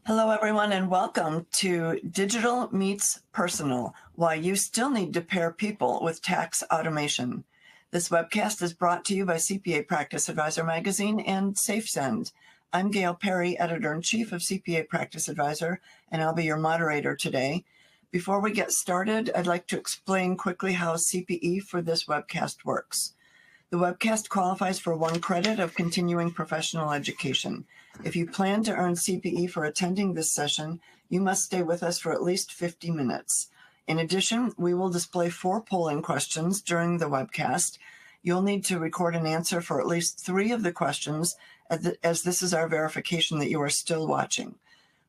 Hello, everyone, and welcome to Digital Meets Personal, Why You Still Need to Pair People with Tax Automation. This webcast is brought to you by CPA Practice Advisor Magazine and SafeSend. I'm Gail Perry, Editor-in-Chief of CPA Practice Advisor, and I'll be your moderator today. Before we get started, I'd like to explain quickly how CPE for this webcast works. The webcast qualifies for 1 credit of continuing professional education. If you plan to earn CPE for attending this session, you must stay with us for at least 50 minutes. In addition, we will display 4 polling questions during the webcast. You'll need to record an answer for at least 3 of the questions, as this is our verification that you are still watching.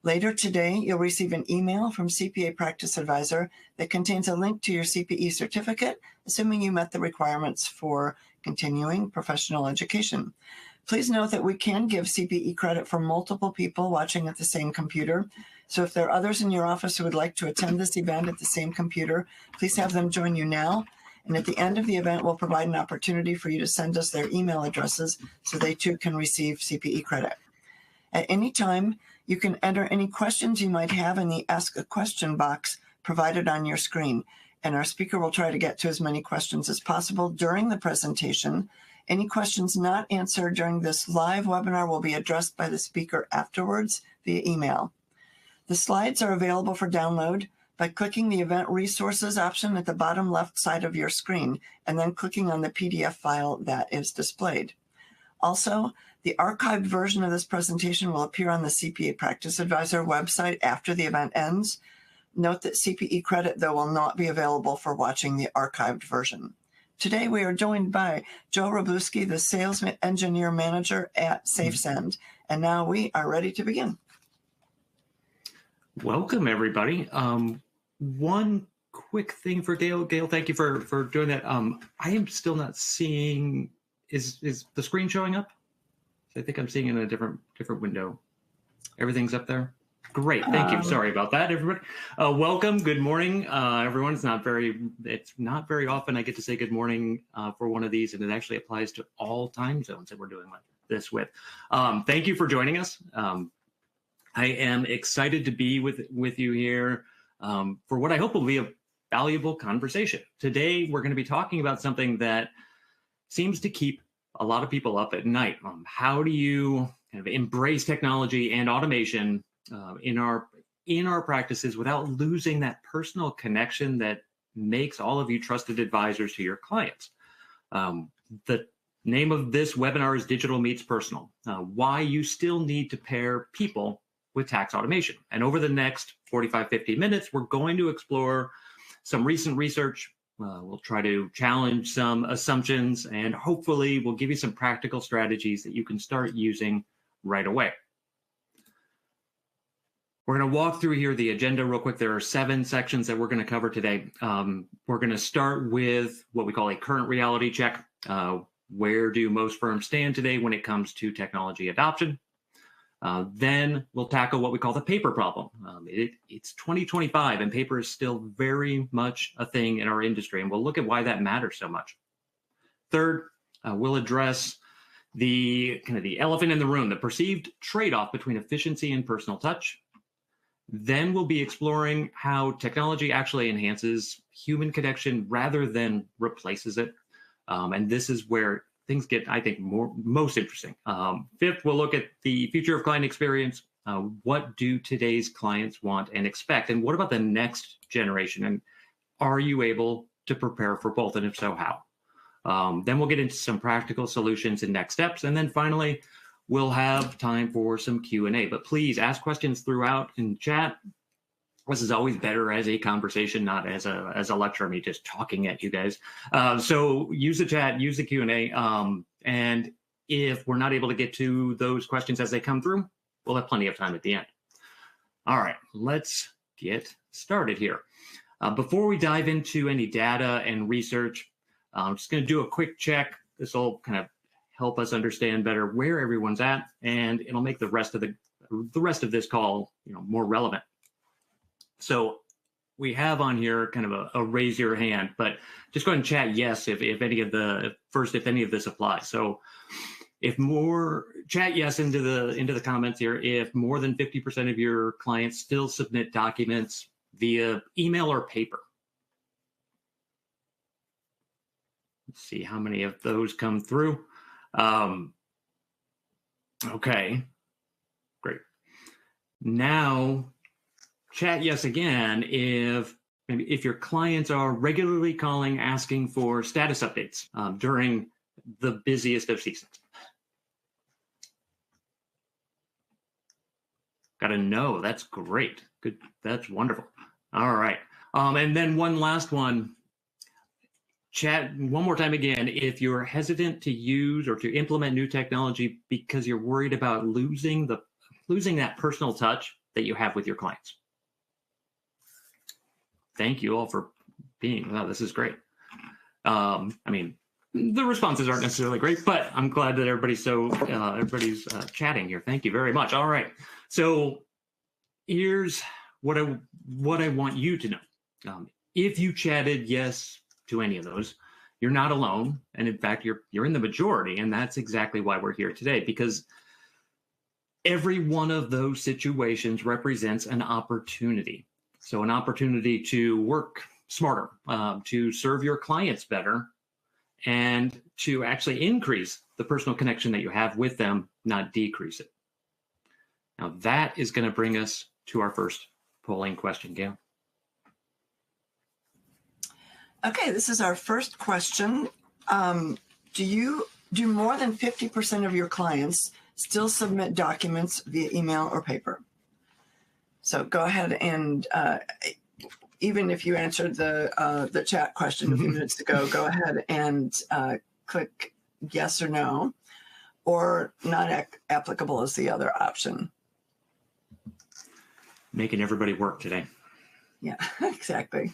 Later today, you'll receive an email from CPA Practice Advisor that contains a link to your CPE certificate, assuming you met the requirements for continuing professional education. Please note that we can give CPE credit for multiple people watching at the same computer. So if there are others in your office who would like to attend this event at the same computer, please have them join you now. And at the end of the event, we'll provide an opportunity for you to send us their email addresses so they too can receive CPE credit. At any time, you can enter any questions you might have in the Ask a Question box provided on your screen, and our speaker will try to get to as many questions as possible during the presentation. Any questions not answered during this live webinar will be addressed by the speaker afterwards via email. The slides are available for download by clicking the Event Resources option at the bottom left side of your screen, and then clicking on the PDF file that is displayed. Also, the archived version of this presentation will appear on the CPA Practice Advisor website after the event ends. Note that CPE credit, though, will not be available for watching the archived version. Today, we are joined by Joe Robluski, the Sales Engineer Manager at SafeSend. And now we are ready to begin. Welcome, everybody. One quick thing for Gail. Gail, thank you for doing that. I am still not seeing, is the screen showing up? I think I'm seeing it in a different window. Everything's up there? Great, thank you. Sorry about that, everybody. Welcome, good morning, everyone. It's not very often I get to say good morning for one of these, and it actually applies to all time zones that we're doing this with. Thank you for joining us. I am excited to be with you here for what I hope will be a valuable conversation. Today, we're going to be talking about something that seems to keep a lot of people up at night. How do you kind of embrace technology and automation in our practices without losing that personal connection that makes all of you trusted advisors to your clients? The name of this webinar is Digital Meets Personal, why you still need to pair people with tax automation. And over the next 45, 50 minutes, we're going to explore some recent research. We'll try to challenge some assumptions, and hopefully we'll give you some practical strategies that you can start using right away. We're going to walk through here the agenda real quick. There are 7 sections that we're going to cover today. We're going to start with what we call a current reality check. Where do most firms stand today when it comes to technology adoption? Then we'll tackle what we call the paper problem. It's 2025 and paper is still very much a thing in our industry, and we'll look at why that matters so much. Third, we'll address the elephant in the room, the perceived trade-off between efficiency and personal touch. Then we'll be exploring how technology actually enhances human connection rather than replaces it. And this is where things get, I think, most interesting. Fifth, we'll look at the future of client experience. What do today's clients want and expect? And what about the next generation? And are you able to prepare for both? And if so, how? Then we'll get into some practical solutions and next steps. And then finally, we'll have time for some Q&A. But please ask questions throughout in chat. This is always better as a conversation, not as a lecture, me just talking at you guys. So use the chat, use the Q&A. And if we're not able to get to those questions as they come through, we'll have plenty of time at the end. All right, let's get started here. Before we dive into any data and research, I'm just going to do a quick check. This will kind of help us understand better where everyone's at, and it'll make the rest of this call, more relevant. So we have on here kind of a raise your hand, but just go ahead and chat yes if any of this applies. So If more, chat yes into the comments here. If more than 50% of your clients still submit documents via email or paper. Let's see how many of those come through. Okay, great. Now, chat yes again if your clients are regularly calling asking for status updates during the busiest of seasons. Got to know. That's great. Good. That's wonderful. All right. And then one last one. Chat one more time again. If you're hesitant to use or to implement new technology because you're worried about losing that personal touch that you have with your clients. Thank you all for being. Wow, this is great. I mean, the responses aren't necessarily great, but I'm glad that everybody's chatting here. Thank you very much. All right. So here's what I want you to know. If you chatted yes to any of those, you're not alone, and in fact, you're in the majority, and that's exactly why we're here today, because every one of those situations represents an opportunity. So an opportunity to work smarter, to serve your clients better, and to actually increase the personal connection that you have with them, not decrease it. Now that is going to bring us to our first polling question, Gail. Okay, this is our first question. Do more than 50% of your clients still submit documents via email or paper? So go ahead and even if you answered the chat question a few minutes ago, go ahead and click yes or no, or not applicable is the other option. Making everybody work today. Yeah, exactly.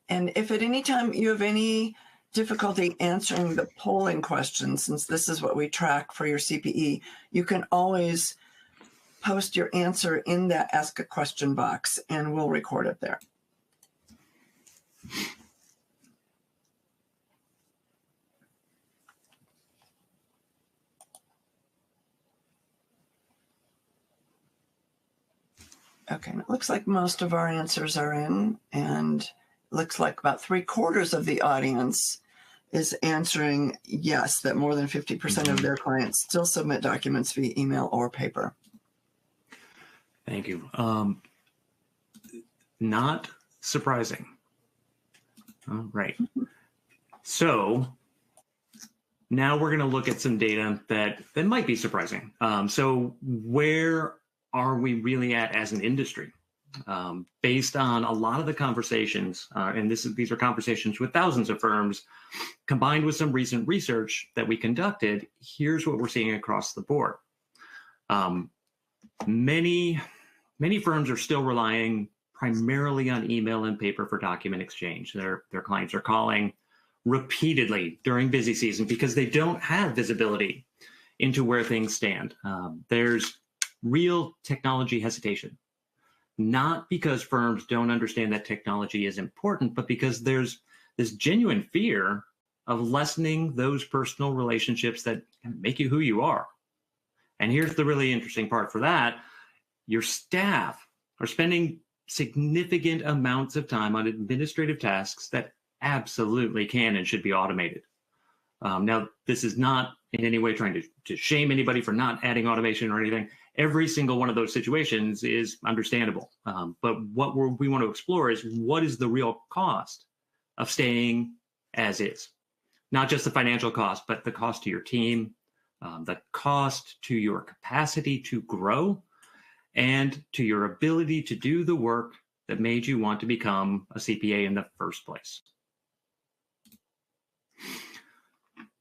And if at any time you have any difficulty answering the polling question, since this is what we track for your CPE, you can always post your answer in that Ask a Question box, and we'll record it there. Okay, and it looks like most of our answers are in, and looks like about 3/4 of the audience is answering yes, that more than 50% of their clients still submit documents via email or paper. Thank you. Not surprising. All right. So now we're going to look at some data that might be surprising. So where are we really at as an industry? Based on a lot of the conversations, and these are conversations with thousands of firms, combined with some recent research that we conducted, here's what we're seeing across the board. Many firms are still relying primarily on email and paper for document exchange. Their clients are calling repeatedly during busy season because they don't have visibility into where things stand. There's real technology hesitation, not because firms don't understand that technology is important, but because there's this genuine fear of lessening those personal relationships that make you who you are. And here's the really interesting part for that. Your staff are spending significant amounts of time on administrative tasks that absolutely can and should be automated. Now, this is not in any way trying to shame anybody for not adding automation or anything. Every single one of those situations is understandable. But what we want to explore is what is the real cost of staying as is? Not just the financial cost, but the cost to your team, the cost to your capacity to grow, and to your ability to do the work that made you want to become a CPA in the first place.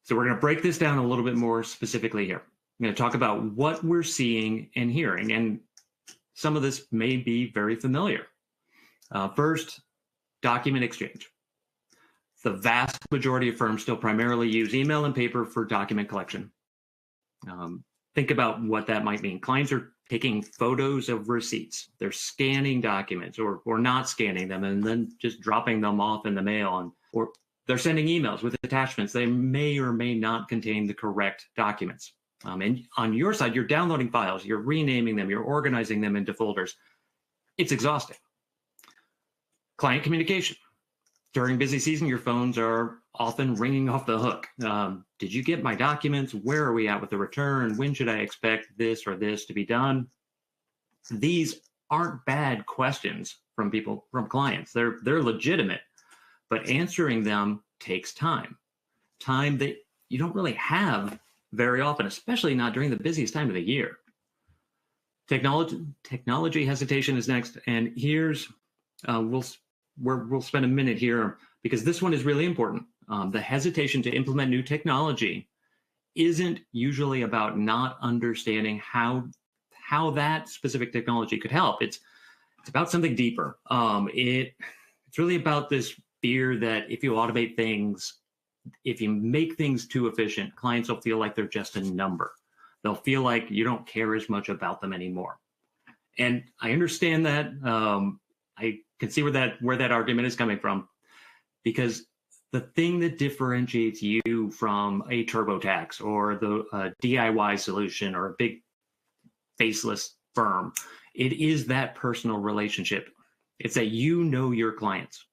So we're going to break this down a little bit more specifically here. I'm going to talk about what we're seeing and hearing, and some of this may be very familiar. First, document exchange. The vast majority of firms still primarily use email and paper for document collection. Think about what that might mean. Clients are taking photos of receipts. They're scanning documents or not scanning them and then just dropping them off in the mail. Or They're sending emails with attachments. They may or may not contain the correct documents. And on your side, you're downloading files, you're renaming them, you're organizing them into folders. It's exhausting. Client communication. During busy season, your phones are often ringing off the hook. Did you get my documents? Where are we at with the return? When should I expect this or this to be done? These aren't bad questions from clients. They're legitimate, but answering them takes time that you don't really have very often, especially not during the busiest time of the year. Technology hesitation is next, and here's we'll spend a minute here because this one is really important. The hesitation to implement new technology isn't usually about not understanding how that specific technology could help. It's about something deeper. It's really about this fear that if you automate things, if you make things too efficient, clients will feel like they're just a number. They'll feel like you don't care as much about them anymore. And I understand that. I can see where that argument is coming from, because the thing that differentiates you from a TurboTax or the DIY solution or a big faceless firm, it is that personal relationship. It's that you know your clients.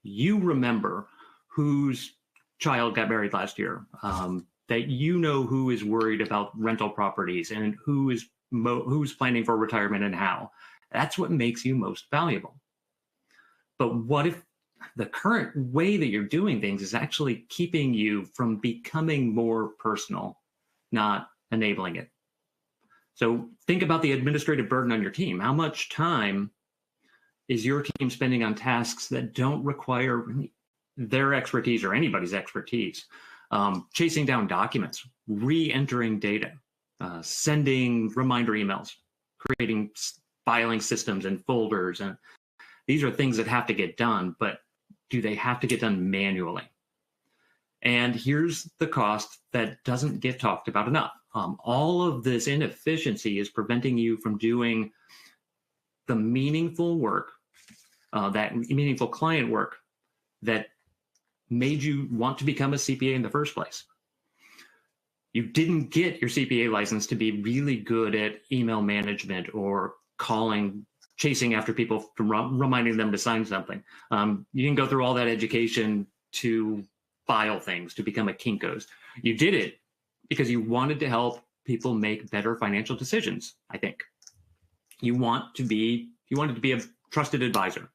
You remember whose child got married last year, that you know who is worried about rental properties and who's planning for retirement and how. That's what makes you most valuable. But what if the current way that you're doing things is actually keeping you from becoming more personal, not enabling it? So think about the administrative burden on your team. How much time is your team spending on tasks that don't require their expertise or anybody's expertise? Chasing down documents, re-entering data, sending reminder emails, creating filing systems and folders. And these are things that have to get done, but do they have to get done manually? And here's the cost that doesn't get talked about enough. All of this inefficiency is preventing you from doing the meaningful work, that meaningful client work that made you want to become a CPA in the first place. You didn't get your CPA license to be really good at email management or chasing after people, reminding them to sign something. You didn't go through all that education to file things, to become a Kinko's. You did it because you wanted to help people make better financial decisions, I think. You wanted to be a trusted advisor,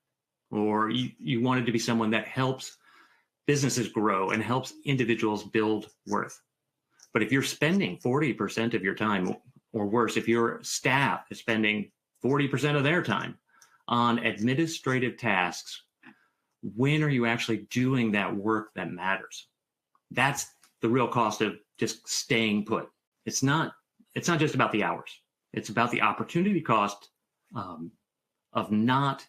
or you wanted to be someone that helps businesses grow and helps individuals build worth. But if you're spending 40% of your time, or worse, if your staff is spending 40% of their time on administrative tasks, when are you actually doing that work that matters? That's the real cost of just staying put. It's not just about the hours. It's about the opportunity cost of not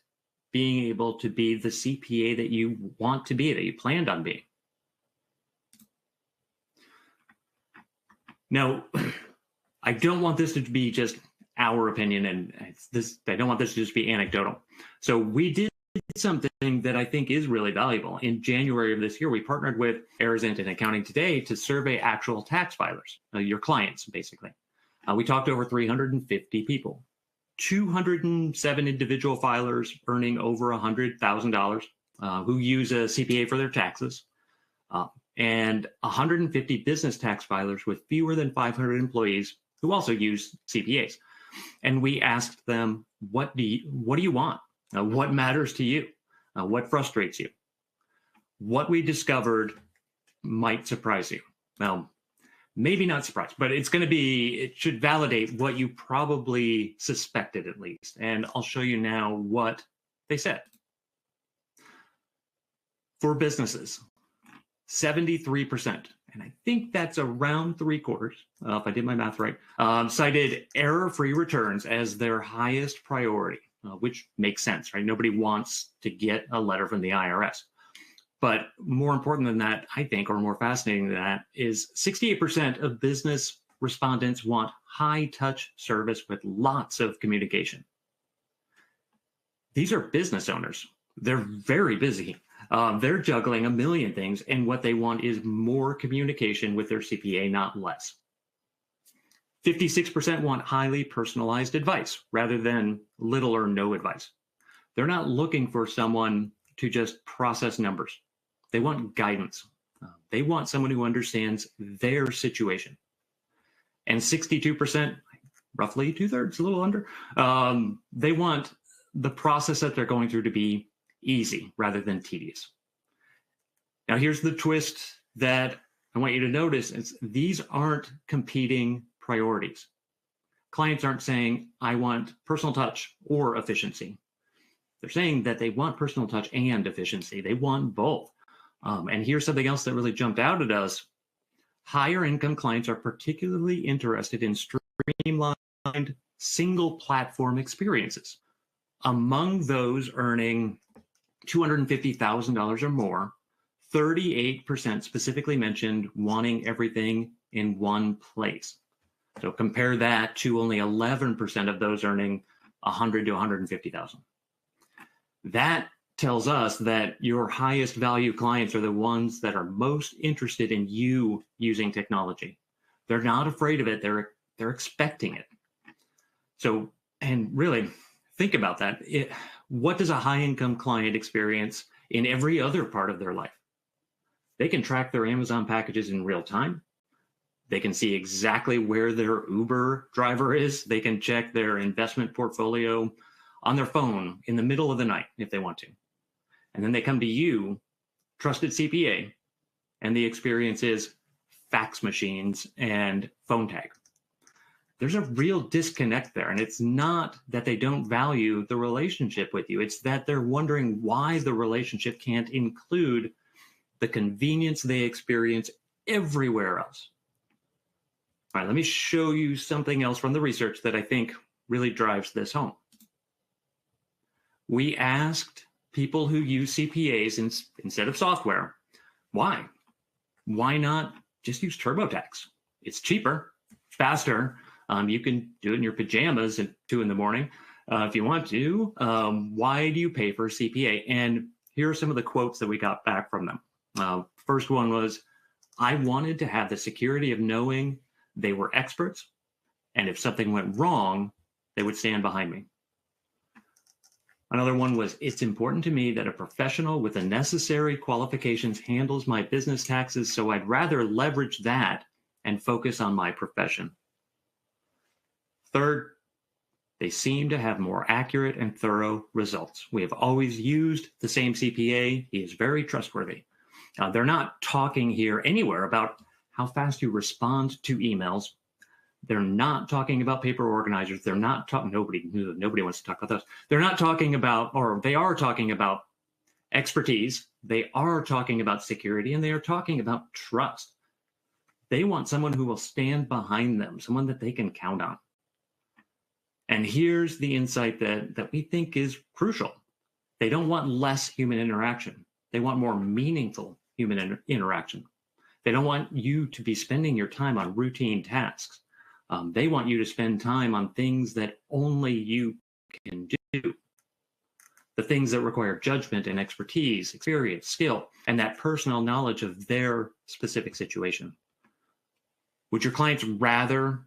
being able to be the CPA that you want to be, that you planned on being. Now, I don't want this to be just our opinion, and I don't want this to just be anecdotal. So we did something that I think is really valuable. In January of this year, we partnered with Arizent and Accounting Today to survey actual tax filers, your clients, basically. We talked to over 350 people, 207 individual filers earning over $100,000 who use a CPA for their taxes, and 150 business tax filers with fewer than 500 employees who also use CPAs. And we asked them, what do you want? What matters to you? What frustrates you? What we discovered might surprise you. Well, maybe not surprise, but it should validate what you probably suspected at least. And I'll show you now what they said. For businesses, 73%, and I think that's around 3/4, if I did my math right, cited error-free returns as their highest priority, which makes sense, right? Nobody wants to get a letter from the IRS. But more important than that, I think, or more fascinating than that, is 68% of business respondents want high-touch service with lots of communication. These are business owners. They're very busy. They're juggling a million things, and what they want is more communication with their CPA, not less. 56% want highly personalized advice rather than little or no advice. They're not looking for someone to just process numbers. They want guidance. They want someone who understands their situation. And 62%, roughly 2/3, a little under, they want the process that they're going through to be easy rather than tedious. Now, here's the twist that I want you to notice. These aren't competing priorities. Clients aren't saying, I want personal touch or efficiency. They're saying that they want personal touch and efficiency. They want both. And here's something else that really jumped out at us. Higher income clients are particularly interested in streamlined single platform experiences. Among those earning $250,000 or more, 38% specifically mentioned wanting everything in one place. So compare that to only 11% of those earning $100,000 to $150,000. That tells us that your highest value clients are the ones that are most interested in you using technology. They're not afraid of it. They're expecting it. So, and really think about that. What does a high income client experience in every other part of their life? They can track their Amazon packages in real time. They can see exactly where their Uber driver is. They can check their investment portfolio on their phone in the middle of the night if they want to. And then they come to you, trusted CPA, and the experience is fax machines and phone tag. There's a real disconnect there. And it's not that they don't value the relationship with you. It's that they're wondering why the relationship can't include the convenience they experience everywhere else. All right, let me show you something else from the research that I think really drives this home. We asked people who use CPAs instead of software, why? Why not just use TurboTax? It's cheaper, faster. You can do it in your pajamas at 2 a.m. If you want to. Why do you pay for a CPA? And here are some of the quotes that we got back from them. First one was, I wanted to have the security of knowing they were experts, and if something went wrong, they would stand behind me. Another one was, it's important to me that a professional with the necessary qualifications handles my business taxes, so I'd rather leverage that and focus on my profession. Third, they seem to have more accurate and thorough results. We have always used the same CPA. He is very trustworthy. They're not talking here anywhere about how fast you respond to emails. They're not talking about paper organizers. They're not talking, nobody wants to talk about those. They're not talking about, or they are talking about expertise. They are talking about security, and they are talking about trust. They want someone who will stand behind them, someone that they can count on. And here's the insight that we think is crucial. They don't want less human interaction. They want more meaningful human interaction. They don't want you to be spending your time on routine tasks. They want you to spend time on things that only you can do. The things that require judgment and expertise, experience, skill, and that personal knowledge of their specific situation. Would your clients rather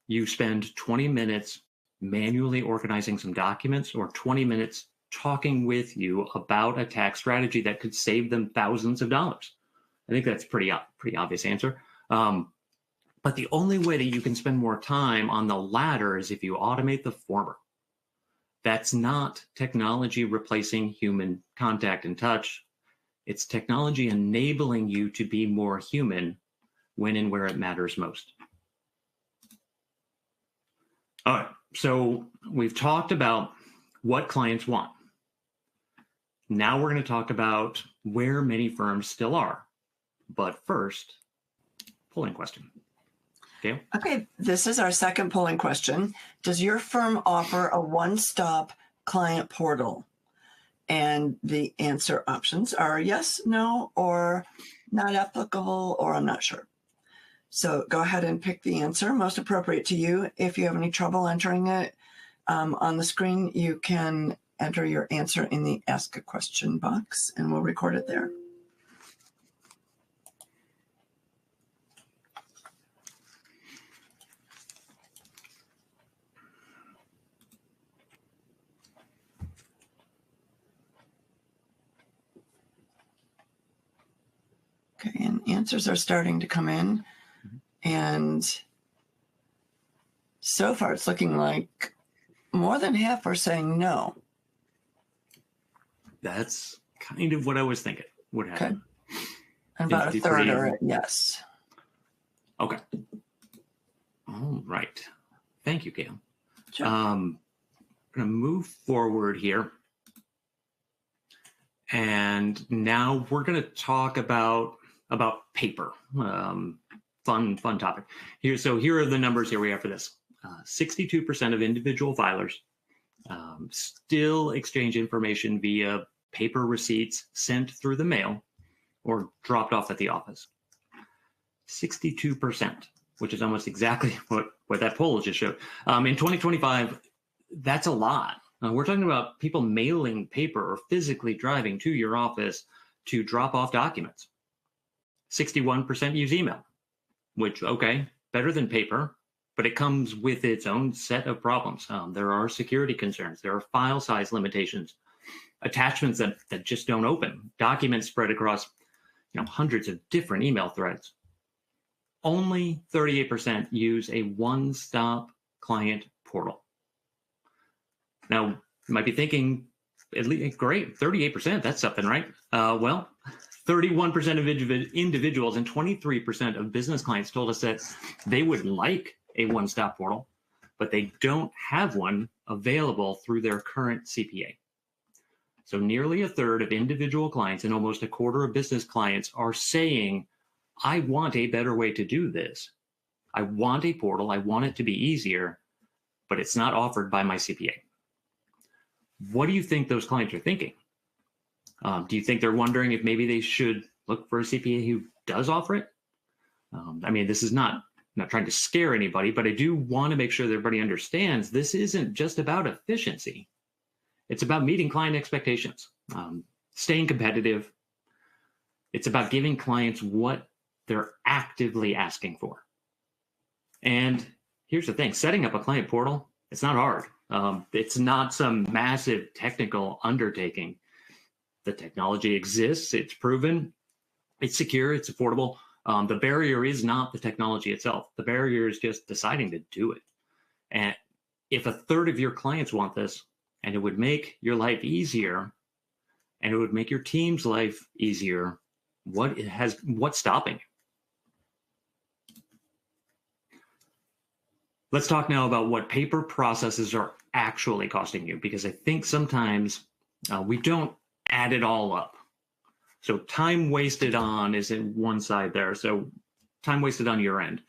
you spend 20 minutes manually organizing some documents or 20 minutes talking with you about a tax strategy that could save them thousands of dollars? I think that's pretty obvious answer. But the only way that you can spend more time on the latter is if you automate the former. That's not technology replacing human contact and touch. It's technology enabling you to be more human when and where it matters most. All right, so we've talked about what clients want. Now we're going to talk about where many firms still are. But first, polling question. Okay, this is our second polling question. Does your firm offer a one-stop client portal? And the answer options are yes, no, or not applicable, or I'm not sure. So go ahead and pick the answer most appropriate to you. If you have any trouble entering it on the screen, you can enter your answer in the Ask a Question box, and we'll record it there. Okay, and answers are starting to come in. And so far, it's looking like more than half are saying no. That's kind of what I was thinking would happen. Okay. And about a third are at yes. Okay. All right. Thank you, Gail. Sure. I'm going to move forward here. And now we're going to talk about paper. Fun topic. Here are the numbers here we have for this. 62% of individual filers still exchange information via paper receipts sent through the mail or dropped off at the office. 62%, which is almost exactly what that poll just showed. In 2025, that's a lot. We're talking about people mailing paper or physically driving to your office to drop off documents. 61% use email, which, okay, better than paper, but it comes with its own set of problems. There are security concerns. There are file size limitations, attachments that just don't open, documents spread across hundreds of different email threads. Only 38% use a one-stop client portal. Now, you might be thinking, at least, great, 38%, that's something, right? Well, 31% of individuals and 23% of business clients told us that they would like a one-stop portal, but they don't have one available through their current CPA. So nearly a third of individual clients and almost a quarter of business clients are saying, I want a better way to do this. I want a portal. I want it to be easier, but it's not offered by my CPA. What do you think those clients are thinking? Do you think they're wondering if maybe they should look for a CPA who does offer it? I mean, this is not trying to scare anybody, but I do want to make sure that everybody understands this isn't just about efficiency. It's about meeting client expectations, staying competitive. It's about giving clients what they're actively asking for. And here's the thing, setting up a client portal, it's not hard. It's not some massive technical undertaking. The technology exists, it's proven, it's secure, it's affordable. The barrier is not the technology itself. The barrier is just deciding to do it. And if a third of your clients want this, and it would make your life easier, and it would make your team's life easier, what's stopping you? Let's talk now about what paper processes are actually costing you, because I think sometimes we don't add it all up. So time wasted on is in one side there. So time wasted on your end.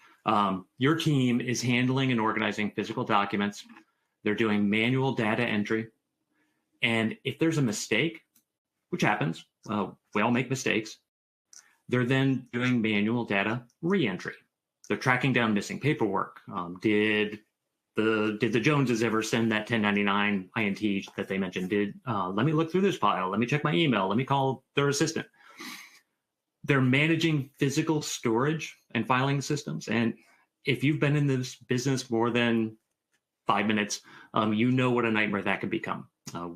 Your team is handling and organizing physical documents. They're doing manual data entry. And if there's a mistake, which happens, we all make mistakes, they're then doing manual data re-entry. They're tracking down missing paperwork. Did the Joneses ever send that 1099 INT that they mentioned? Let me look through this file. Let me check my email. Let me call their assistant. They're managing physical storage and filing systems. And if you've been in this business more than 5 minutes, you know what a nightmare that could become.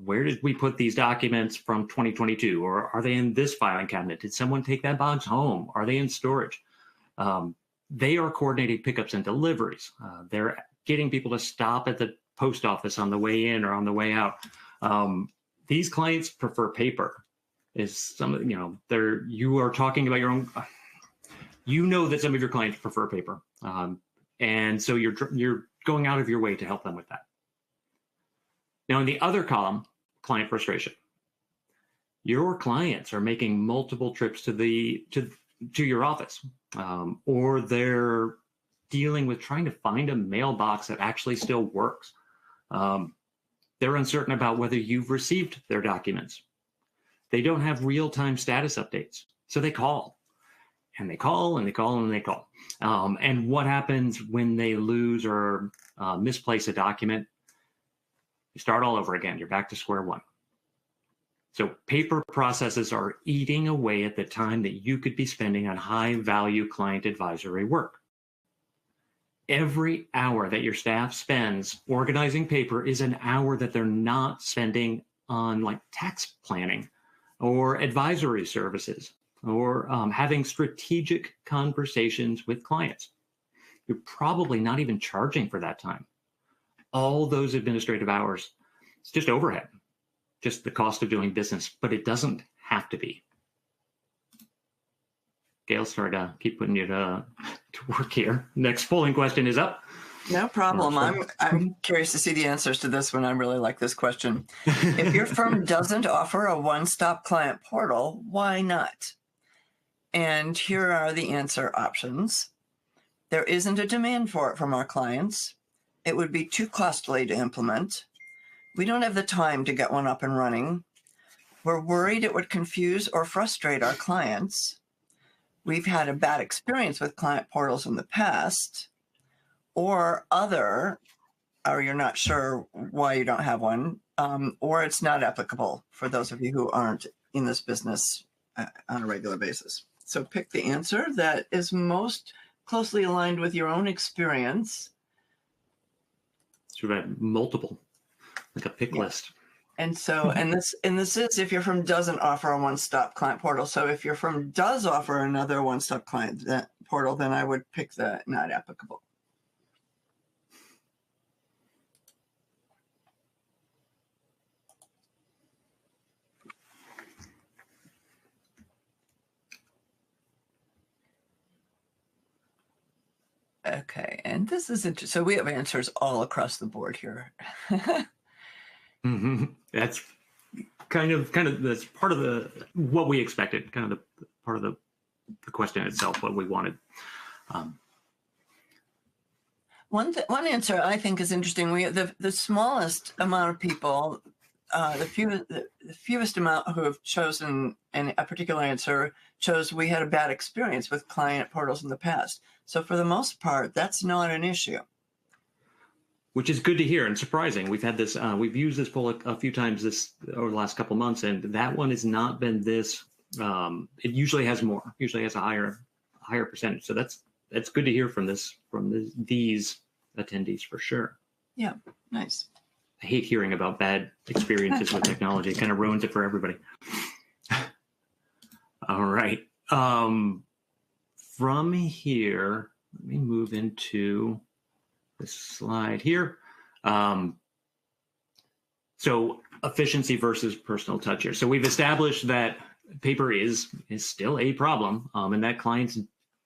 Where did we put these documents from 2022? Or are they in this filing cabinet? Did someone take that box home? Are they in storage? They are coordinating pickups and deliveries. They're getting people to stop at the post office on the way in or on the way out. These clients prefer paper. You are talking about your own. You know that some of your clients prefer paper, and so you're going out of your way to help them with that. Now, in the other column, client frustration. Your clients are making multiple trips to your office, or they're dealing with trying to find a mailbox that actually still works. They're uncertain about whether you've received their documents. They don't have real-time status updates, so they call. And they call, and they call, and they call. And what happens when they lose or misplace a document? You start all over again. You're back to square one. So paper processes are eating away at the time that you could be spending on high-value client advisory work. Every hour that your staff spends organizing paper is an hour that they're not spending on like tax planning or advisory services or having strategic conversations with clients. You're probably not even charging for that time. All those administrative hours, it's just overhead, just the cost of doing business, but it doesn't have to be. Gail, sorry to keep putting you to work here. Next polling question is up. No problem. I'm curious to see the answers to this one. I really like this question. If your firm doesn't offer a one-stop client portal, why not? And here are the answer options. There isn't a demand for it from our clients. It would be too costly to implement. We don't have the time to get one up and running. We're worried it would confuse or frustrate our clients. We've had a bad experience with client portals in the past, or you're not sure why you don't have one, or it's not applicable for those of you who aren't in this business on a regular basis. So pick the answer that is most closely aligned with your own experience. So we have multiple, like a pick list. And so, and this is if your firm doesn't offer a one-stop client portal. So if your firm does offer another one-stop client portal, then I would pick the not applicable. Okay, and this is interesting. So we have answers all across the board here. That's kind of that's part of what we expected, kind of the part of the question itself, what we wanted. One answer I think is interesting. We have the smallest amount of people, the fewest amount who have chosen a particular answer chose we had a bad experience with client portals in the past. So for the most part, that's not an issue. Which is good to hear and surprising. We've had this, we've used this poll a few times over the last couple of months, and that one has not been this. It usually has more. Usually has a higher percentage. So that's good to hear from these attendees for sure. Yeah, nice. I hate hearing about bad experiences with technology. It kind of ruins it for everybody. All right. From here, let me move into this slide here. So efficiency versus personal touch here. So we've established that paper is still a problem, and that clients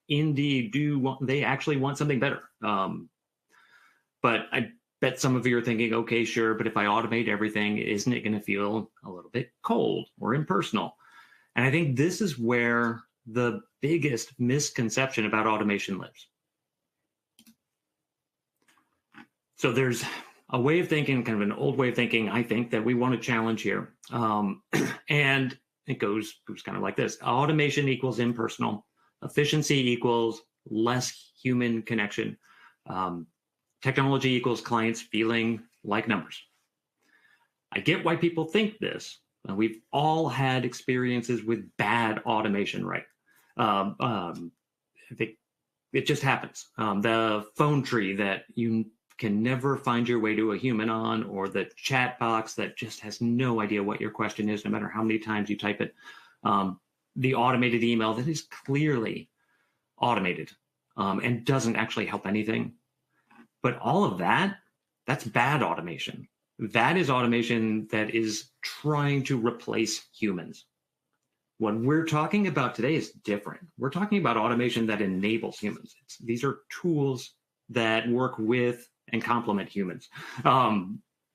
indeed they actually want something better. But I bet some of you are thinking, okay, sure, but if I automate everything, isn't it going to feel a little bit cold or impersonal? And I think this is where the biggest misconception about automation lives. So there's a way of thinking, kind of an old way of thinking, I think, that we want to challenge here. And it goes kind of like this. Automation equals impersonal. Efficiency equals less human connection. Technology equals clients feeling like numbers. I get why people think this. We've all had experiences with bad automation, right? I think it just happens. The phone tree that you can never find your way to a human on, or the chat box that just has no idea what your question is, no matter how many times you type it. The automated email that is clearly automated and doesn't actually help anything. But all of that's bad automation. That is automation that is trying to replace humans. What we're talking about today is different. We're talking about automation that enables humans. These are tools that work with and complement humans.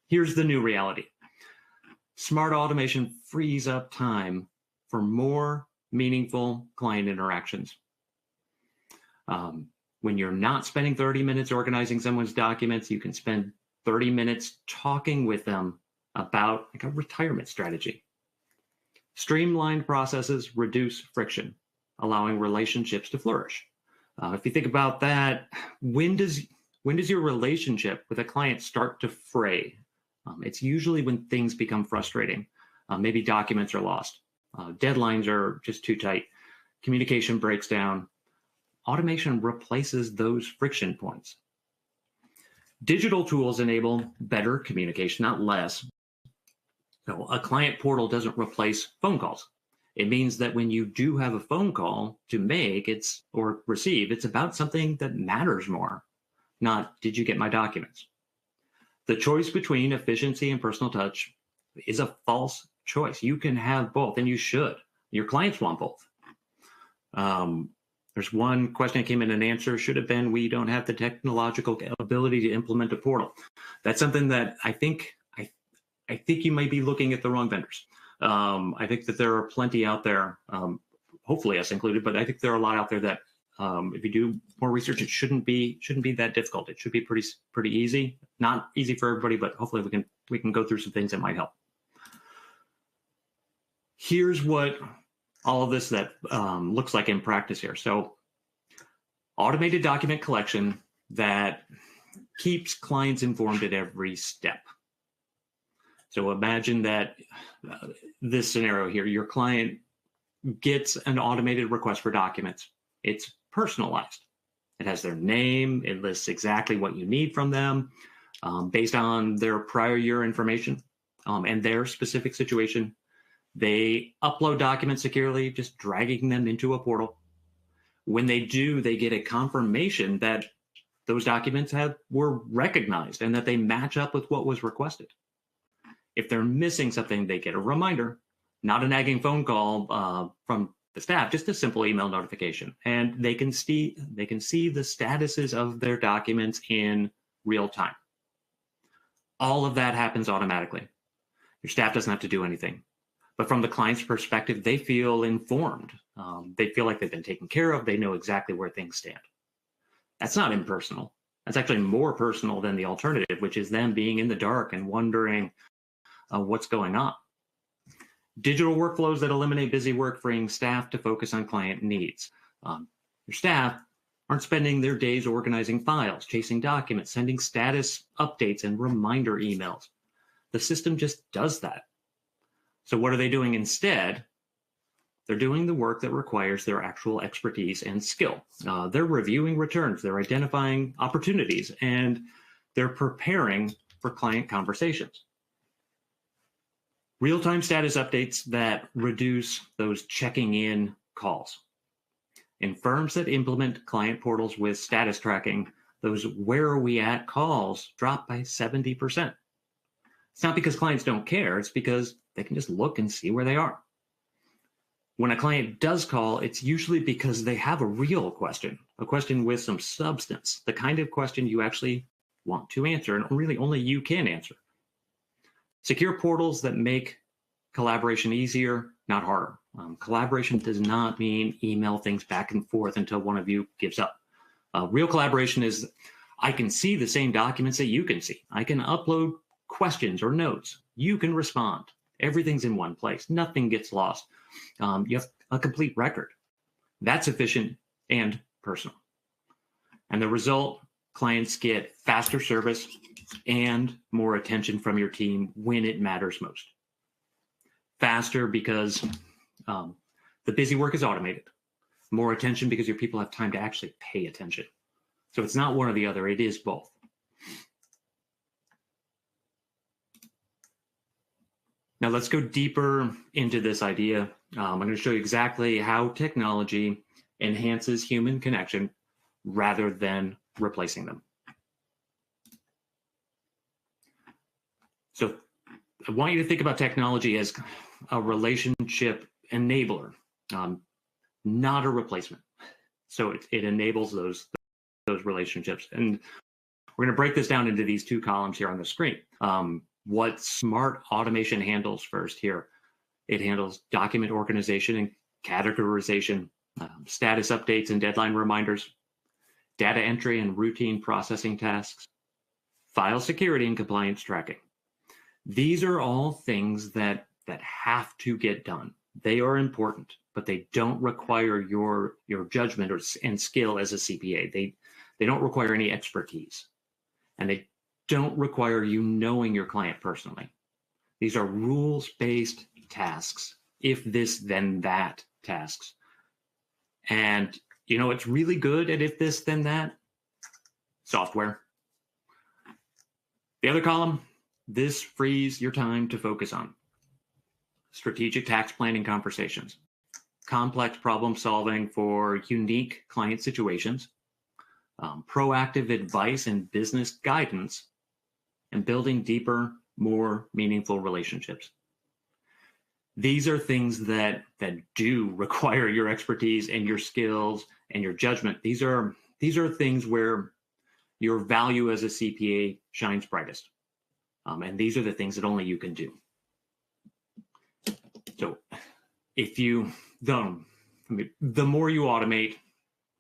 Here's the new reality. Smart automation frees up time for more meaningful client interactions. When you're not spending 30 minutes organizing someone's documents, you can spend 30 minutes talking with them about like a retirement strategy. Streamlined processes reduce friction, allowing relationships to flourish. If you think about that, when does your relationship with a client start to fray? It's usually when things become frustrating. Maybe documents are lost. Deadlines are just too tight. Communication breaks down. Automation replaces those friction points. Digital tools enable better communication, not less. So a client portal doesn't replace phone calls. It means that when you do have a phone call to make or receive, it's about something that matters more, not did you get my documents? The choice between efficiency and personal touch is a false choice. You can have both, and you should. Your clients want both. There's one question that came in, an answer should have been, we don't have the technological ability to implement a portal. That's something that I think you might be looking at the wrong vendors. I think that there are plenty out there, hopefully us included, but I think there are a lot out there that if you do more research, it shouldn't be that difficult. It should be pretty easy. Not easy for everybody, but hopefully we can go through some things that might help. Here's what all of this that looks like in practice here. So automated document collection that keeps clients informed at every step. So imagine that this scenario here, your client gets an automated request for documents. It's personalized. It has their name. It lists exactly what you need from them based on their prior year information and their specific situation. They upload documents securely, just dragging them into a portal. When they do, they get a confirmation that those documents were recognized and that they match up with what was requested. If they're missing something, they get a reminder, not a nagging phone call from the staff, just a simple email notification. And they can see the statuses of their documents in real time. All of that happens automatically. Your staff doesn't have to do anything. But from the client's perspective, they feel informed. They feel like they've been taken care of. They know exactly where things stand. That's not impersonal. That's actually more personal than the alternative, which is them being in the dark and wondering what's going on. Digital workflows that eliminate busy work, freeing staff to focus on client needs. Your staff aren't spending their days organizing files, chasing documents, sending status updates and reminder emails. The system just does that. So what are they doing instead? They're doing the work that requires their actual expertise and skill. They're reviewing returns, they're identifying opportunities, and they're preparing for client conversations. Real-time status updates that reduce those checking in calls. In firms that implement client portals with status tracking, those where are we at calls drop by 70%. It's not because clients don't care, it's because they can just look and see where they are. When a client does call, it's usually because they have a real question, a question with some substance, the kind of question you actually want to answer and really only you can answer. Secure portals that make collaboration easier, not harder. Collaboration does not mean email things back and forth until one of you gives up. Real collaboration is, I can see the same documents that you can see. I can upload questions or notes. You can respond. Everything's in one place. Nothing gets lost. You have a complete record. That's efficient and personal. And the result, clients get faster service and more attention from your team when it matters most. Faster because the busy work is automated. More attention because your people have time to actually pay attention. So it's not one or the other, it is both. Now let's go deeper into this idea. I'm going to show you exactly how technology enhances human connection rather than replacing them. So I want you to think about technology as a relationship enabler, not a replacement. So it enables those relationships. And we're going to break this down into these two columns here on the screen. What smart automation handles first here. It handles document organization and categorization, status updates and deadline reminders, data entry and routine processing tasks, file security and compliance tracking. These are all things that have to get done. They are important, but they don't require your judgment and skill as a CPA. They don't require any expertise, and they don't require you knowing your client personally. These are rules-based tasks, if this, then that tasks. And it's really good at if this, then that software. The other column, this frees your time to focus on strategic tax planning conversations, complex problem solving for unique client situations, proactive advice and business guidance, and building deeper, more meaningful relationships. These are things that do require your expertise and your skills and your judgment. These are things where your value as a CPA shines brightest. And these are the things that only you can do. So if you, the more you automate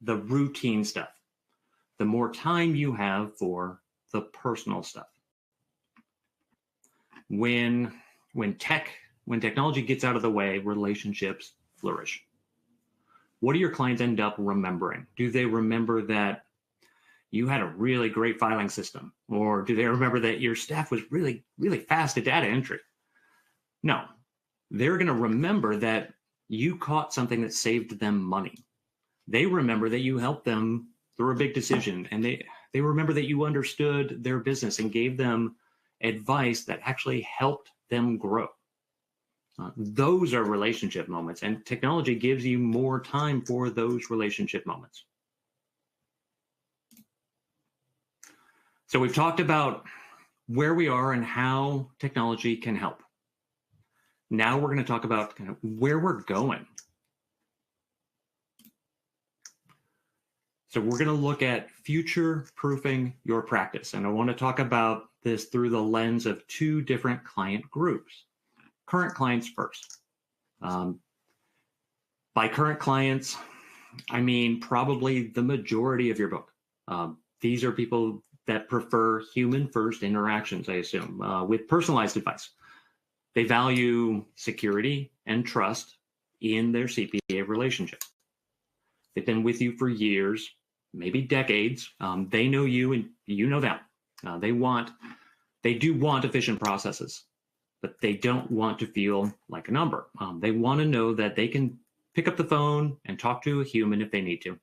the routine stuff, the more time you have for the personal stuff. When technology gets out of the way, relationships flourish. What do your clients end up remembering? Do they remember that you had a really great filing system? Or do they remember that your staff was really, really fast at data entry? No, they're going to remember that you caught something that saved them money. They remember that you helped them through a big decision, and they remember that you understood their business and gave them advice that actually helped them grow. Those are relationship moments, and technology gives you more time for those relationship moments. So we've talked about where we are and how technology can help. Now we're going to talk about kind of where we're going. So we're going to look at future-proofing your practice. And I want to talk about this through the lens of two different client groups. Current clients first. By current clients, I mean probably the majority of your book. These are people that prefer human-first interactions, I assume, with personalized advice. They value security and trust in their CPA relationship. They've been with you for years, maybe decades. They know you and you know them. They do want efficient processes, but they don't want to feel like a number. They want to know that they can pick up the phone and talk to a human if they need to.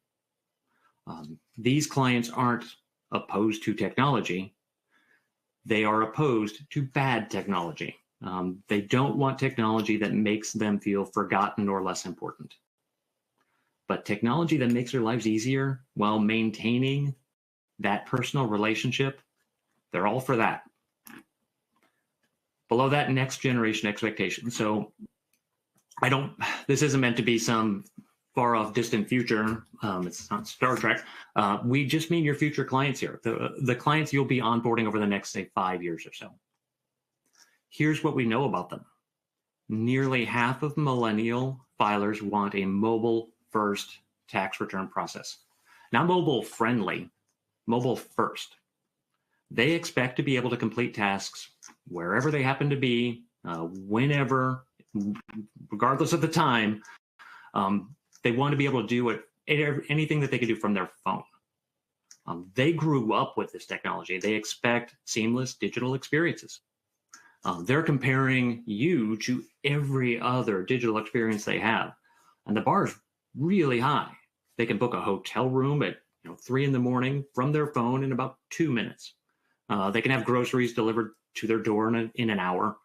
These clients aren't opposed to technology. They are opposed to bad technology. They don't want technology that makes them feel forgotten or less important. But technology that makes their lives easier while maintaining that personal relationship, they're all for that. Below that, next generation expectation. So this isn't meant to be some far off distant future. It's not Star Trek. We just mean your future clients here, the clients you'll be onboarding over the next, say, 5 years or so. Here's what we know about them. Nearly half of millennial filers want a mobile-first tax return process. Not mobile-friendly, mobile-first. They expect to be able to complete tasks wherever they happen to be, whenever, regardless of the time. They want to be able to do anything that they can do from their phone. They grew up with this technology. They expect seamless digital experiences. They're comparing you to every other digital experience they have. And the bar is really high. They can book a hotel room at 3 in the morning from their phone in about 2 minutes. They can have groceries delivered to their door in an hour.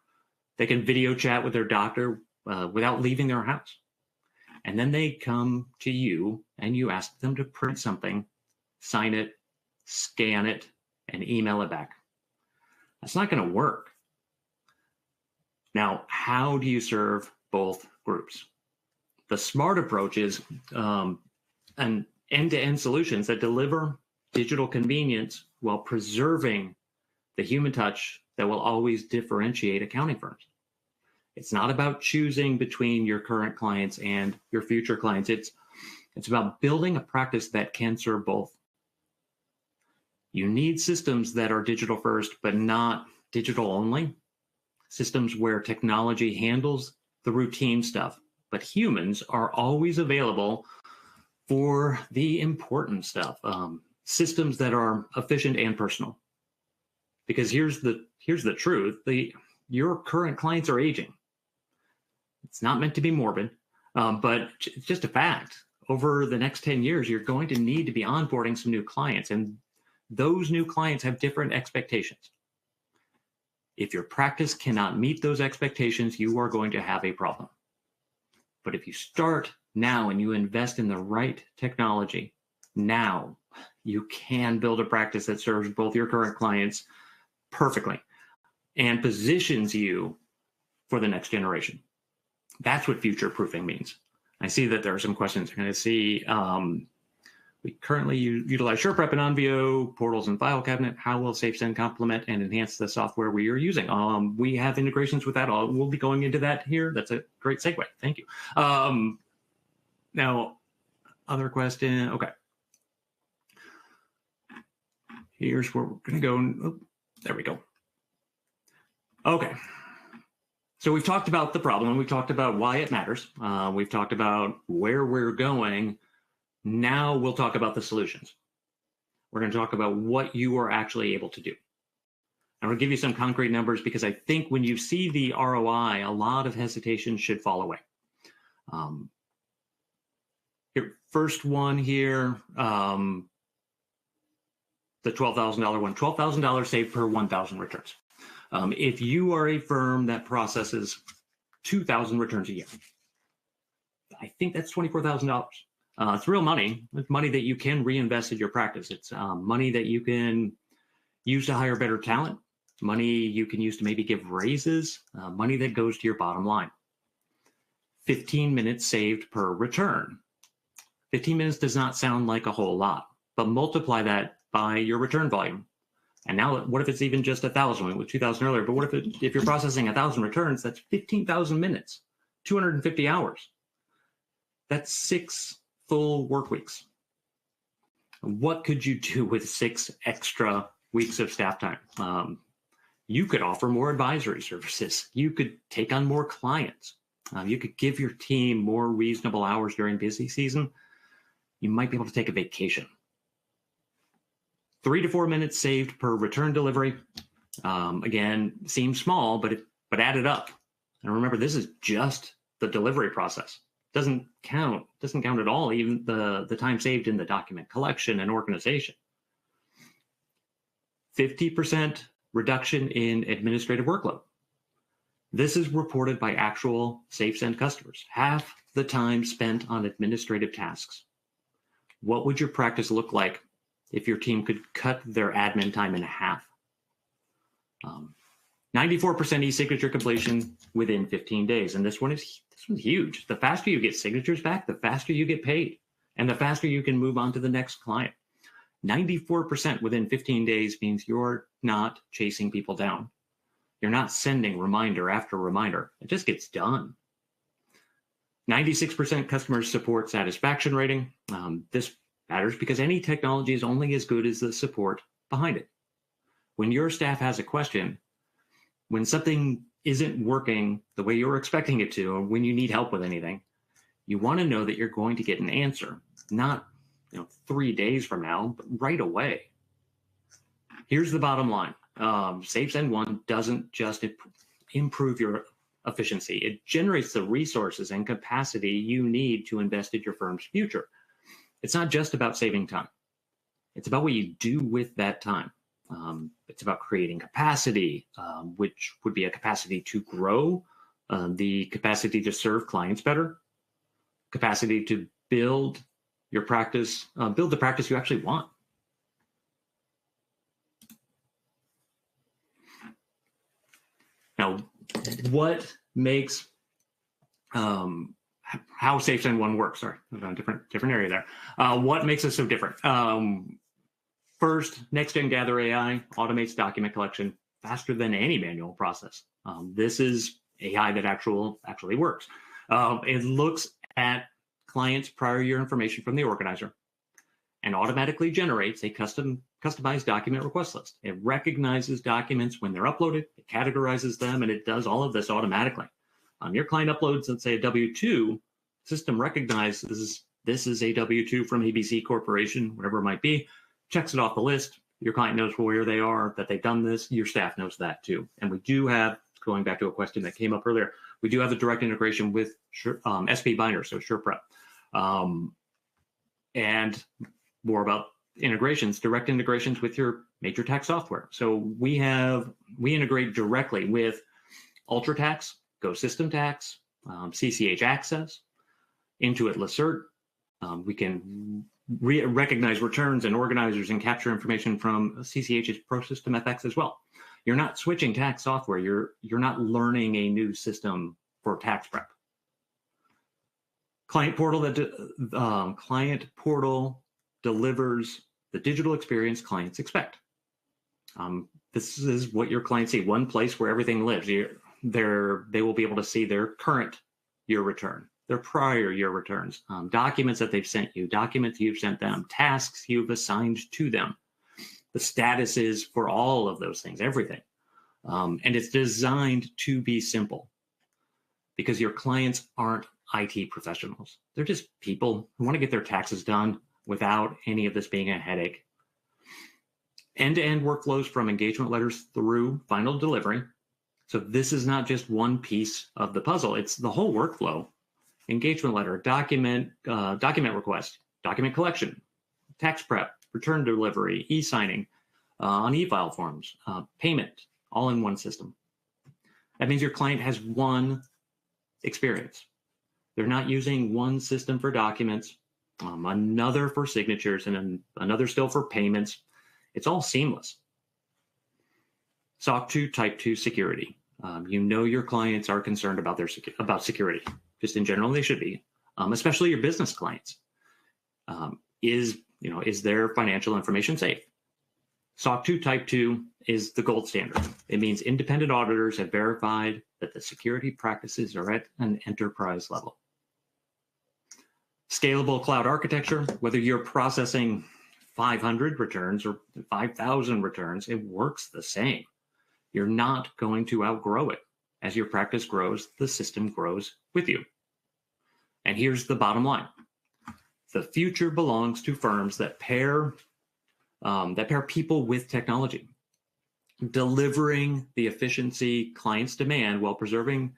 They can video chat with their doctor without leaving their house. And then they come to you and you ask them to print something, sign it, scan it, and email it back. That's not going to work. Now, how do you serve both groups? The smart approach is an end-to-end solutions that deliver digital convenience while preserving the human touch that will always differentiate accounting firms. It's not about choosing between your current clients and your future clients. It's about building a practice that can serve both. You need systems that are digital first, but not digital only. Systems where technology handles the routine stuff, but humans are always available for the important stuff. Systems that are efficient and personal. Because here's the truth: your current clients are aging. It's not meant to be morbid, but it's just a fact. Over the next 10 years, you're going to need to be onboarding some new clients, and those new clients have different expectations. If your practice cannot meet those expectations, you are going to have a problem. But if you start now and you invest in the right technology now, you can build a practice that serves both your current clients perfectly and positions you for the next generation. That's what future proofing means. I see that there are some questions. I'm going to see, we currently utilize SurePrep and Onvio, portals and file cabinet. How will SafeSend complement and enhance the software we are using? We have integrations with that. We'll be going into that here. That's a great segue. Thank you. Now, other question. Okay. Here's where we're going to go. Oh, there we go. Okay. So we've talked about the problem. We've talked about why it matters. We've talked about where we're going. Now we'll talk about the solutions. We're going to talk about what you are actually able to do. I'm going to give you some concrete numbers because I think when you see the ROI, a lot of hesitation should fall away. Here, first one here, the $12,000 one, $12,000 saved per 1,000 returns. If you are a firm that processes 2,000 returns a year, I think that's $24,000. It's real money. It's money that you can reinvest in your practice. It's money that you can use to hire better talent, money you can use to maybe give raises, money that goes to your bottom line. 15 minutes saved per return. 15 minutes does not sound like a whole lot, but multiply that by your return volume. And now, what if it's even just 1,000? We went with 2,000 earlier, but what if you're processing 1,000 returns? That's 15,000 minutes, 250 hours. That's 6 full work weeks. What could you do with 6 extra weeks of staff time? You could offer more advisory services. You could take on more clients. You could give your team more reasonable hours during busy season. You might be able to take a vacation. 3 to 4 minutes saved per return delivery. Again, seems small, but add it up. And remember, this is just the delivery process. Doesn't count at all, even the time saved in the document collection and organization. 50% reduction in administrative workload. This is reported by actual SafeSend customers. Half the time spent on administrative tasks. What would your practice look like if your team could cut their admin time in half? 94% e-signature completion within 15 days. And this one's huge. The faster you get signatures back, the faster you get paid, and the faster you can move on to the next client. 94% within 15 days means you're not chasing people down. You're not sending reminder after reminder. It just gets done. 96% customer support satisfaction rating. This matters because any technology is only as good as the support behind it. When your staff has a question, when something isn't working the way you're expecting it to, or when you need help with anything, you want to know that you're going to get an answer, not 3 days from now, but right away. Here's the bottom line. SafeSend One doesn't just improve your efficiency. It generates the resources and capacity you need to invest in your firm's future. It's not just about saving time. It's about what you do with that time. It's about creating capacity, which would be a capacity to grow, the capacity to serve clients better, capacity to build your practice, build the practice you actually want. Now, what makes how SafeSend One works? Sorry, a different area there. What makes us so different? First, next-gen Gather AI automates document collection faster than any manual process. This is AI that actually works. It looks at clients' prior year information from the organizer and automatically generates a customized document request list. It recognizes documents when they're uploaded, it categorizes them, and it does all of this automatically. Your client uploads, let's say, a W-2, system recognizes this is a W-2 from ABC Corporation, whatever it might be, checks it off the list, Your client knows where they are, that they've done this. Your staff knows that too. And we do have, going back to a question that came up earlier, we do have a direct integration with SP Binder, so SurePrep. And more about integrations, direct integrations with your major tax software. So we integrate directly with UltraTax, GoSystem Tax, CCH Access, Intuit Lacert. We can recognize returns and organizers and capture information from CCH's ProSystem FX as well. You're not switching tax software. You're not learning a new system for tax prep. Client Portal delivers the digital experience clients expect. This is what your clients see, one place where everything lives. They will be able to see their current year return, their prior year returns, documents that they've sent you, documents you've sent them, tasks you've assigned to them, the statuses for all of those things, everything. And it's designed to be simple because your clients aren't IT professionals. They're just people who want to get their taxes done without any of this being a headache. End-to-end workflows from engagement letters through final delivery. So this is not just one piece of the puzzle. It's the whole workflow. Engagement letter, document request, document collection, tax prep, return delivery, e-signing, on e-file forms, payment, all in one system. That means your client has one experience. They're not using one system for documents, another for signatures, and another still for payments. It's all seamless. SOC 2 Type 2 security. You know your clients are concerned about about security. Just in general, they should be, especially your business clients. Is their financial information safe? SOC 2 Type 2 is the gold standard. It means independent auditors have verified that the security practices are at an enterprise level. Scalable cloud architecture, whether you're processing 500 returns or 5,000 returns, it works the same. You're not going to outgrow it. As your practice grows, the system grows with you. And here's the bottom line. The future belongs to firms that pair people with technology, delivering the efficiency clients demand while preserving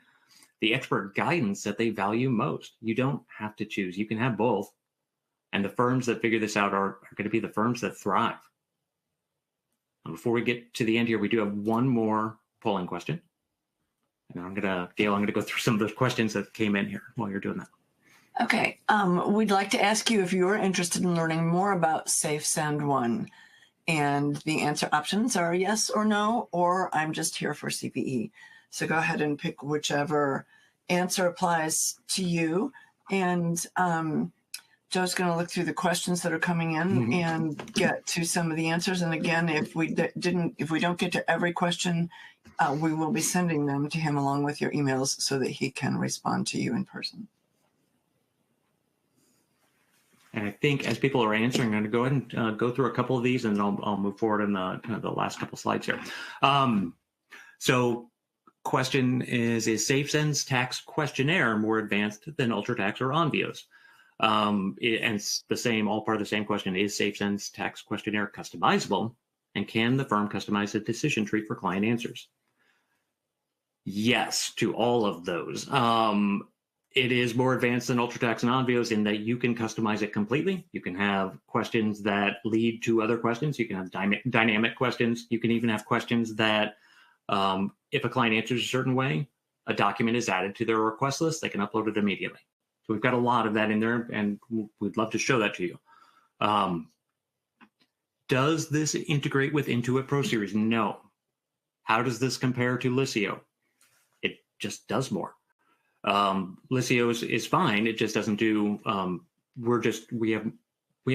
the expert guidance that they value most. You don't have to choose. You can have both. And the firms that figure this out are going to be the firms that thrive. And before we get to the end here, we do have one more polling question. And Gail, I'm going to go through some of those questions that came in here while you're doing that. Okay. We'd like to ask you if you're interested in learning more about SafeSend 1. And the answer options are yes or no, or I'm just here for CPE. So go ahead and pick whichever answer applies to you. And Joe's going to look through the questions that are coming in and get to some of the answers. And again, if we don't get to every question, we will be sending them to him along with your emails so that he can respond to you in person. And I think as people are answering, I'm going to go ahead and go through a couple of these, and I'll move forward in the last couple slides here. So question is SafeSend's tax questionnaire more advanced than UltraTax or Onvio's? And it's the same, all part of the same question. Is SafeSend's tax questionnaire customizable? And can the firm customize a decision tree for client answers? Yes, to all of those. It is more advanced than UltraTax and Onvio's in that you can customize it completely. You can have questions that lead to other questions. You can have dynamic questions. You can even have questions that if a client answers a certain way, a document is added to their request list. They can upload it immediately. So we've got a lot of that in there, and we'd love to show that to you. Does this integrate with Intuit Pro Series? No. How does this compare to Liscio? It just does more. Liscio is fine. It just doesn't do. We have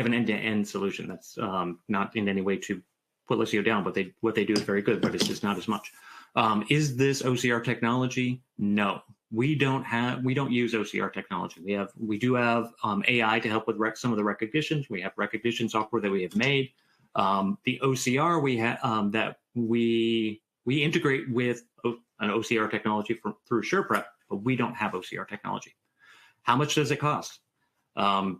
an end-to-end solution that's not in any way to put Liscio down, but what they do is very good, but it's just not as much. Is this OCR technology? No, we don't use OCR technology. We do have AI to help with some of the recognitions. We have recognition software that we have made. The OCR we integrate with an OCR technology through SurePrep, but we don't have OCR technology. How much does it cost? I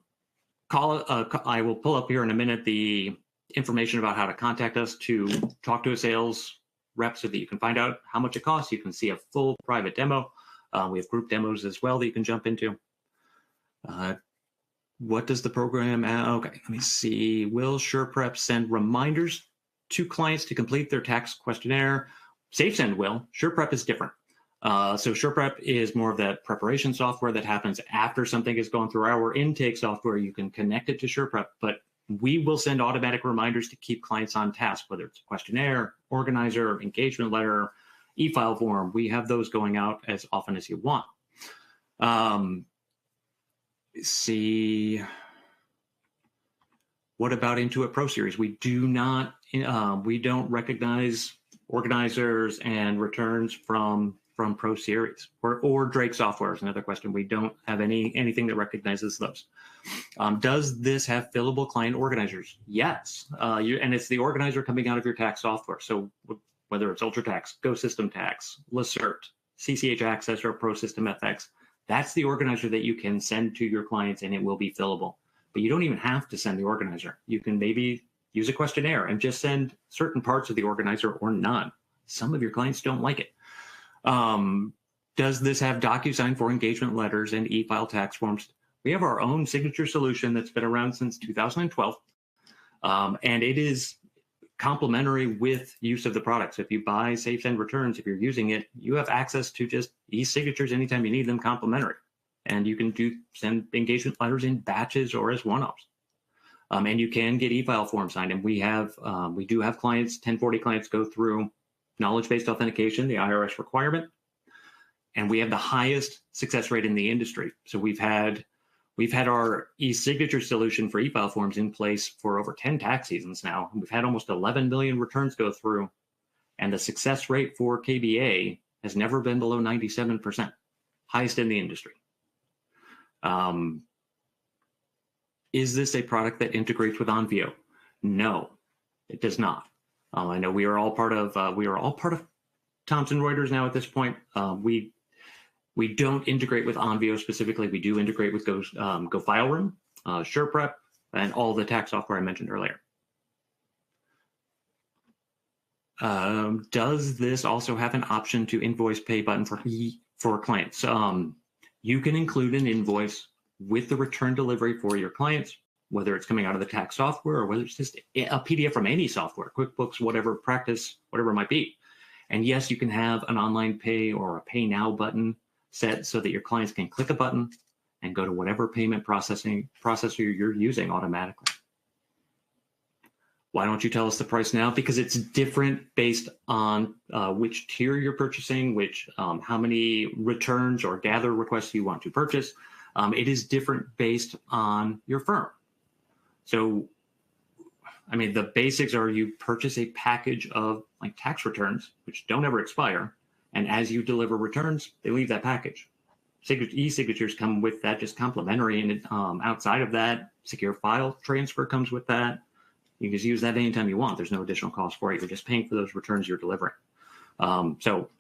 will pull up here in a minute the information about how to contact us to talk to a sales rep so that you can find out how much it costs. You can see a full private demo. We have group demos as well that you can jump into. What does the program, okay, let me see. Will SurePrep send reminders to clients to complete their tax questionnaire? SafeSend will. SurePrep is different. So SurePrep is more of that preparation software that happens after something is going through our intake software. You can connect it to SurePrep, but we will send automatic reminders to keep clients on task, whether it's a questionnaire, organizer, engagement letter, e-file form. We have those going out as often as you want. See, what about Intuit Pro Series? We do not, we don't recognize organizers and returns from Pro Series, or Drake software is another question. We don't have anything that recognizes those. Does this have fillable client organizers? Yes, and it's the organizer coming out of your tax software. So whether it's UltraTax, GoSystem Tax, Lacert, CCH Access, or ProSystem FX, that's the organizer that you can send to your clients, and it will be fillable. But you don't even have to send the organizer. You can maybe use a questionnaire and just send certain parts of the organizer or none. Some of your clients don't like it. Does this have DocuSign for engagement letters and e-file tax forms? We have our own signature solution that's been around since 2012, and it is complementary with use of the products. If you buy SafeSend returns, if you're using it, you have access to just e-signatures anytime you need them complimentary. And you can send engagement letters in batches or as one-offs. And you can get e-file forms signed. And we do have clients, 1040 clients go through knowledge-based authentication, the IRS requirement. And we have the highest success rate in the industry. So we've had our e-signature solution for e-file forms in place for over 10 tax seasons now. We've had almost 11 million returns go through. And the success rate for KBA has never been below 97%, highest in the industry. Is this a product that integrates with Onvio? No, it does not. I know we are all part of Thomson Reuters now at this point. We don't integrate with Onvio specifically. We do integrate with GoFileRoom, SurePrep, and all the tax software I mentioned earlier. Does this also have an option to invoice pay button for clients? You can include an invoice with the return delivery for your clients, whether it's coming out of the tax software or whether it's just a PDF from any software, QuickBooks, whatever, Practice, whatever it might be. And yes, you can have an online pay or a pay now button set so that your clients can click a button and go to whatever payment processor you're using automatically. Why don't you tell us the price now? Because it's different based on which tier you're purchasing, how many returns or gather requests you want to purchase. It is different based on your firm. So, I mean, the basics are you purchase a package of like tax returns, which don't ever expire. And as you deliver returns, they leave that package. E-signatures come with that, just complimentary. And outside of that, secure file transfer comes with that. You can just use that anytime you want. There's no additional cost for it. You're just paying for those returns you're delivering. So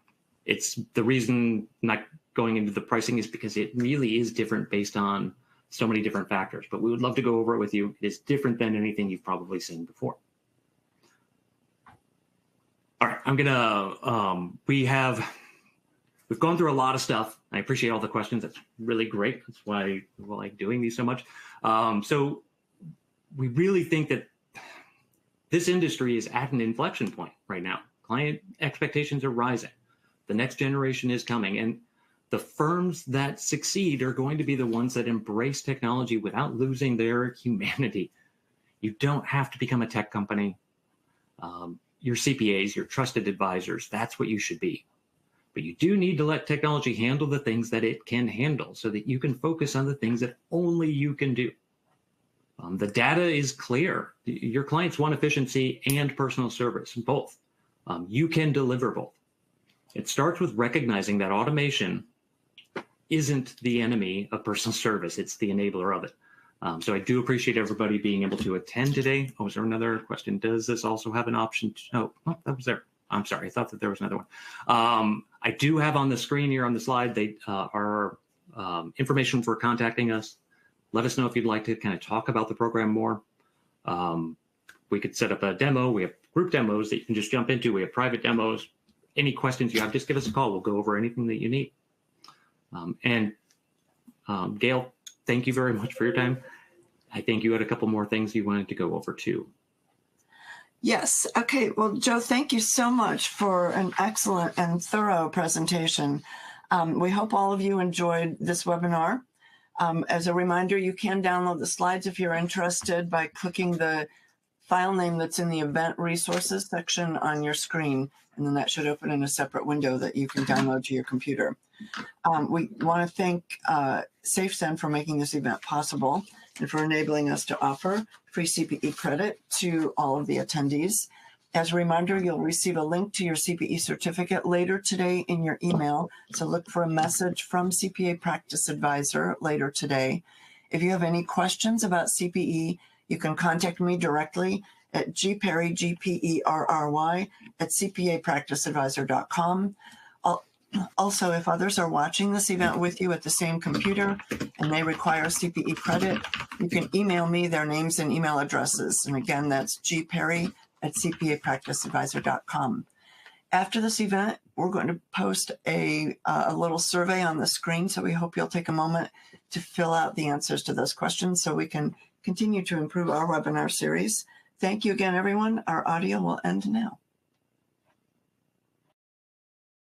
it's the reason not going into the pricing is because it really is different based on so many different factors. But we would love to go over it with you. It is different than anything you've probably seen before. All right, I'm gonna, we've gone through a lot of stuff. I appreciate all the questions. That's really great. That's why I like doing these so much. So we really think that this industry is at an inflection point right now. Client expectations are rising. The next generation is coming, and the firms that succeed are going to be the ones that embrace technology without losing their humanity. You don't have to become a tech company. Your CPAs, your trusted advisors, that's what you should be. But you do need to let technology handle the things that it can handle so that you can focus on the things that only you can do. The data is clear. Your clients want efficiency and personal service, both. You can deliver both. It starts with recognizing that automation isn't the enemy of personal service. It's the enabler of it. So I do appreciate everybody being able to attend today. Oh, is there another question? Does this also have an option? Oh, that was there. I'm sorry. I thought that there was another one. I do have on the screen here on the slide, they are information for contacting us. Let us know if you'd like to kind of talk about the program more. we could set up a demo. We have group demos that you can just jump into. We have private demos. Any questions you have, just give us a call. We'll go over anything that you need. Gail, thank you very much for your time. I think you had a couple more things you wanted to go over too. Yes. Okay. Well, Joe, thank you so much for an excellent and thorough presentation. We hope all of you enjoyed this webinar. As a reminder, you can download the slides if you're interested by clicking the file name that's in the event resources section on your screen, and then that should open in a separate window that you can download to your computer. We want to thank SafeSend for making this event possible and for enabling us to offer free CPE credit to all of the attendees. As a reminder, you'll receive a link to your CPE certificate later today in your email, so look for a message from CPA Practice Advisor later today. If you have any questions about CPE, you can contact me directly at gperry, Gperry, at cpapracticeadvisor.com. Also, if others are watching this event with you at the same computer and they require CPE credit, you can email me their names and email addresses. And again, that's gperry at cpapracticeadvisor.com. After this event, we're going to post a little survey on the screen, so we hope you'll take a moment to fill out the answers to those questions so we can continue to improve our webinar series. Thank you again, everyone. Our audio will end now.